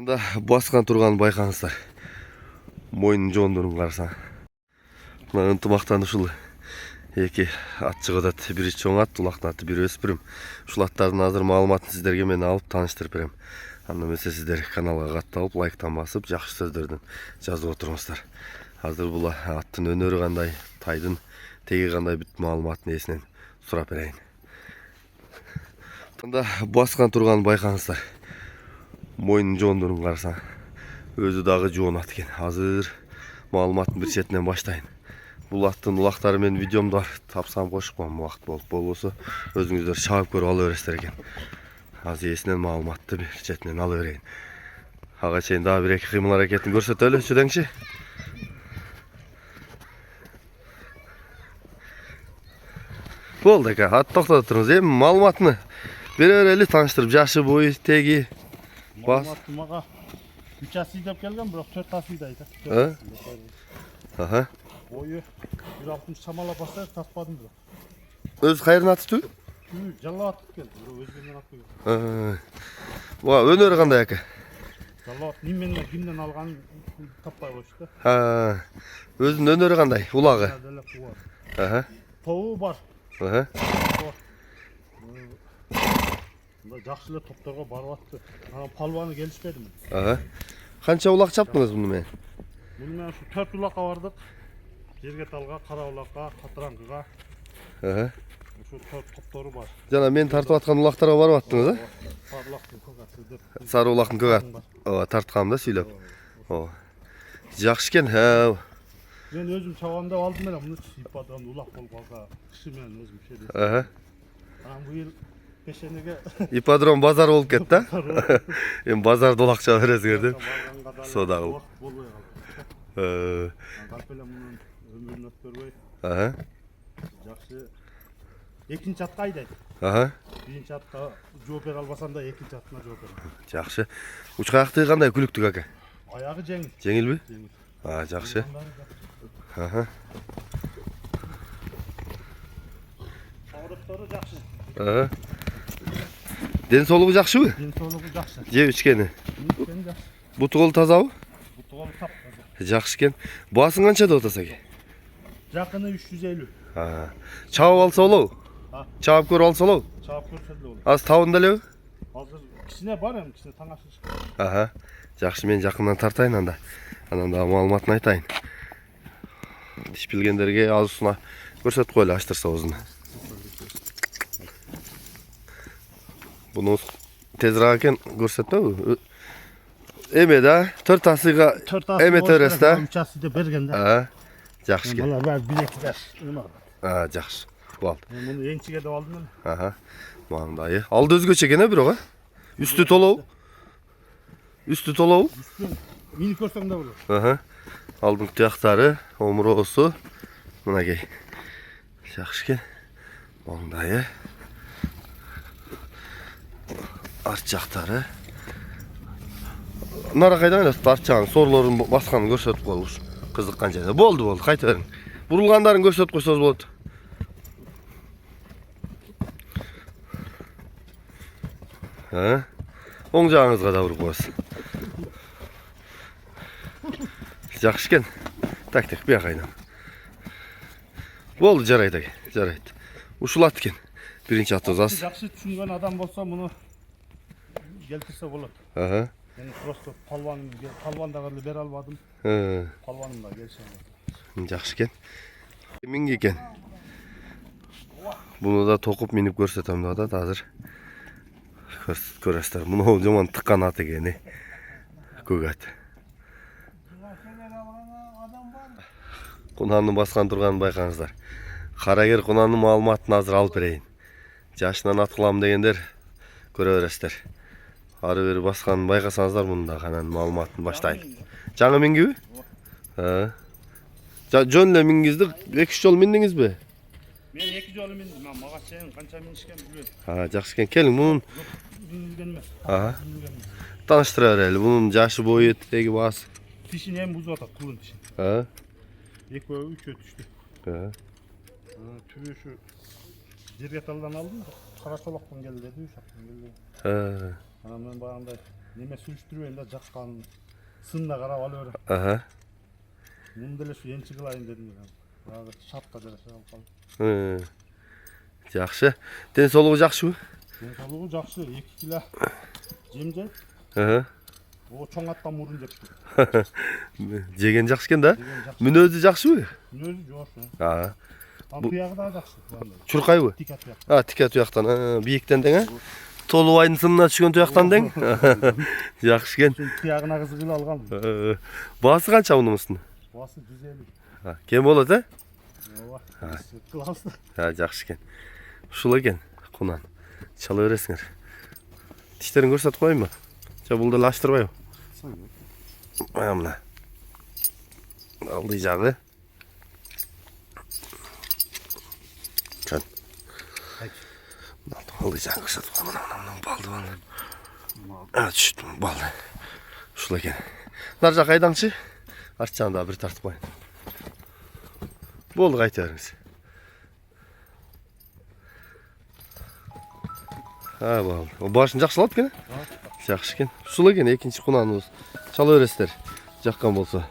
Анда басқан тұрғанын байқаңыздар. Мойнын жондырын қарасаң. Мына ынтымақтан ушул эки ат чыгат. Бири чоң ат, улактын аты, бири өспүрүм. Ушул аттардын азыр маалыматын сиздерге мен алып тааныштырып берем. Анда эмесе сиздер каналга катталып, лайктан басып, жакшы сөздөрдүн жазып отуруңуздар. Азыр бул аттын өнөрү кандай, тайдын теги кандай бүт маалыматын эсинен сурап берейин. Анда басқан тұрғанын байқаңыздар. Мойнын жондырын қарасаң, өзі дағы жоон ат экен. Азыр маалыматтын бир четинен баштайын. Бул аттын улактары мен видеомду бар, тапсам кошуп коем убакыт болбосо өзүңүздөр чабып көрүп ала бересиздер экен. Азыр эсинен маалыматты бир четинен ала берейин. Ага чейин дагы бир эки кыймыл аракетин көрсөтөлү, чүдеңчи. Болду эке, ат токтотуп туруңуз. Эми маалыматыны бере берели, тааныштырып, жашы, бою, теги. Маалыматты мага 3 асый деп келген, бирок 4 асый дейт. Аха. Бою 1.60 чамалап баса тартпадым бирок. Өз кайрын аты тү? Жалла атып келди, бирок өзүнөн атып келди. Буга өнөрү кандай эке? Жалла ат неменен кимден алганын таппай коюшту. Өзүнүн өнөрү кандай? Улагы? Аха. Тобу бар. Аха. Мында жакшы эле топторго барып атты. Анан палбаны келишпеди мен. Аха. Канча улак чаптыңыз муну менен? Муну менен ушу 4 улакка бардык. Жергеталга, Кара улакка, Катыраңгыга. Аха. Ушу 4 топтору бар. Жана мен тартып аткан улактарга барып аттыңыз, а? Сары улактын көк аты деп. Сары улактын көк аты. Ооба, тарткам да сүйлөп. Ооба. Жакшы экен. Мен өзүм чабам деп алдым эле, муну ипадан улак болуп калса, киши менен өзүм шедеп. Аха. Анан бу ел пешенеге Ипподром базар болуп кетти, да? Эми базарда улак чаба бересиңер деп. Сода кылып. болбой калды. Калп эле мунун өмүрүн өткөрбөй. Аха. Жакшы. Экинчи атка айдайт. Аха. Биринчи атка жооп бере албасам да экинчи атына жооп берем. Жакшы. Уч каякты кандай, күлүктүк ака? Аягы жеңил. Жеңилби? Жеңил. Жакшы. Аха. Агырыктору жакшы. Аха. Ден соолугу жакшыбы? Ден соолугу жакшы. Жеп ичкени. Ичкени жакшы. Буту колу тазабы? Буту колу тап. Жакшы экен. Баасын канча деп атасыз аке? Жакыны 350. Чабып алса болобу? Чабып көрүп алса болобу? Чабып көрсө эле болот. Азыр табында элеби? Азыр кичине бар эми, кичине таң ашыш. Аха. Жакшы, мен жакындан тартайын анда. Анан дагы маалыматын айтайын. Иш билгендерге азысына көрсөтүп коелу, ачтырса оозуна. Буну тезирээк экен көрсөтпөбү? Эме да, 4 асыйга эме төрөсү да. 3 асый деп берген да. Жакшы экен. Булар баары билектер. Жакшы. Болду. Мен муну энчиге деп алдым эле. Аха. Мындай. Алды өзгөчө экен, бирок, Үстү толобу? Үстү толобу? Мени көрсөң да болот. Аха. Алдын тияктары, омуроосу. Мынакей. Жакшы экен. Мындай. Арт жактары. Нара кайдан эле арт жагын сорлорун басканын көрсөтүп коелуш. Кызыккан жерде. Болду, кайта бериң. Бурулгандарын көрсөтүп койсоңуз болот. Оң жагыңызга да буруп коесуз. Жакшы экен. Так, бияка кайдан. Болду, жарайт аке, жарайт. Ушул ат экен. Биринчи атыбыз аз. Жакшы түшүнгөн адам болсо муну келтирсе болот. Аха. Мен просто палвандага эле бере албадым. Палваным да келише албады. Жакшы экен. Минги экен. Буну да токуп минип көрсөтөм да азыр. Көрөсүздөр. Муну жаман тыккан ат экен, көк ат. Кунанын баскан турганын байкаңыздар. Карагер кунанын маалыматын азыр алып берейин. Жашынан ат кылам дегендер көрө бересиздер. Ары бери басканын байкасаңыздар мында анан маалыматын баштайын. Жаңы мингиби? Жөн эле мингизди, 2-3 жолу миндиңизби? Мен 2 жолу миндим, мага чейин канча минишкен билбейм. Жакшы экен. Келиң, мунун Минген эмес. Тааныштыра берели. Мунун жашы, бою, теги, баасы. Тишин эми бузуп атат, кулун тишин. Экөө 3 өтүштү. Түбү ушу Жергеталдан алдым да, Кара Солоктон келди деди, ушактан келди. Анан мен баягындай неме сүрүштүрбөйүн да жаккан сынына карап ала берем. Аха. Муну деле ушу энчи кылайын дедим. Баягы шартка жараша алып калдым. Жакшы. Ден соолугу жакшыбы? Ден соолугу жакшы. 2 кило жем жеп. Аха. О чоң аттан мурун жептим. Жеген жакшы экен да? Жеген жакшы. Мүнөзү жакшыбы? Мүнөзү жок. Аа. Туягы да жакшы. Чуркайбы? Тик атыяк. Тика туяктан. Бийиктен дең, Толубайдын сынына түшкөн туяктан дең. Жакшы экен. Туягына кызыгып алгам. Баасы канча мунун? Баасы 150. Кем болот, Ооба. Класс. Жакшы экен. Ушул экен. Кунан. Чала бересиңер. Тиштерин көрсөтүп коеюнбу? Же бул деле ачтырбайбы? Мына. Алды жагы. Чан. Алды жагы көрсөтүп кой. Мына балды бал. Түштү балды. Ушул экен. Нар жак айдаңчы. Арт жагында бир тартып коеюн. Болду, кайта бериңиз. Болду. Башын жакшылап экен. Жакшы экен. Ушул экен экинчи кунаныбыз. Чала бересиздер. Жаккан болсо.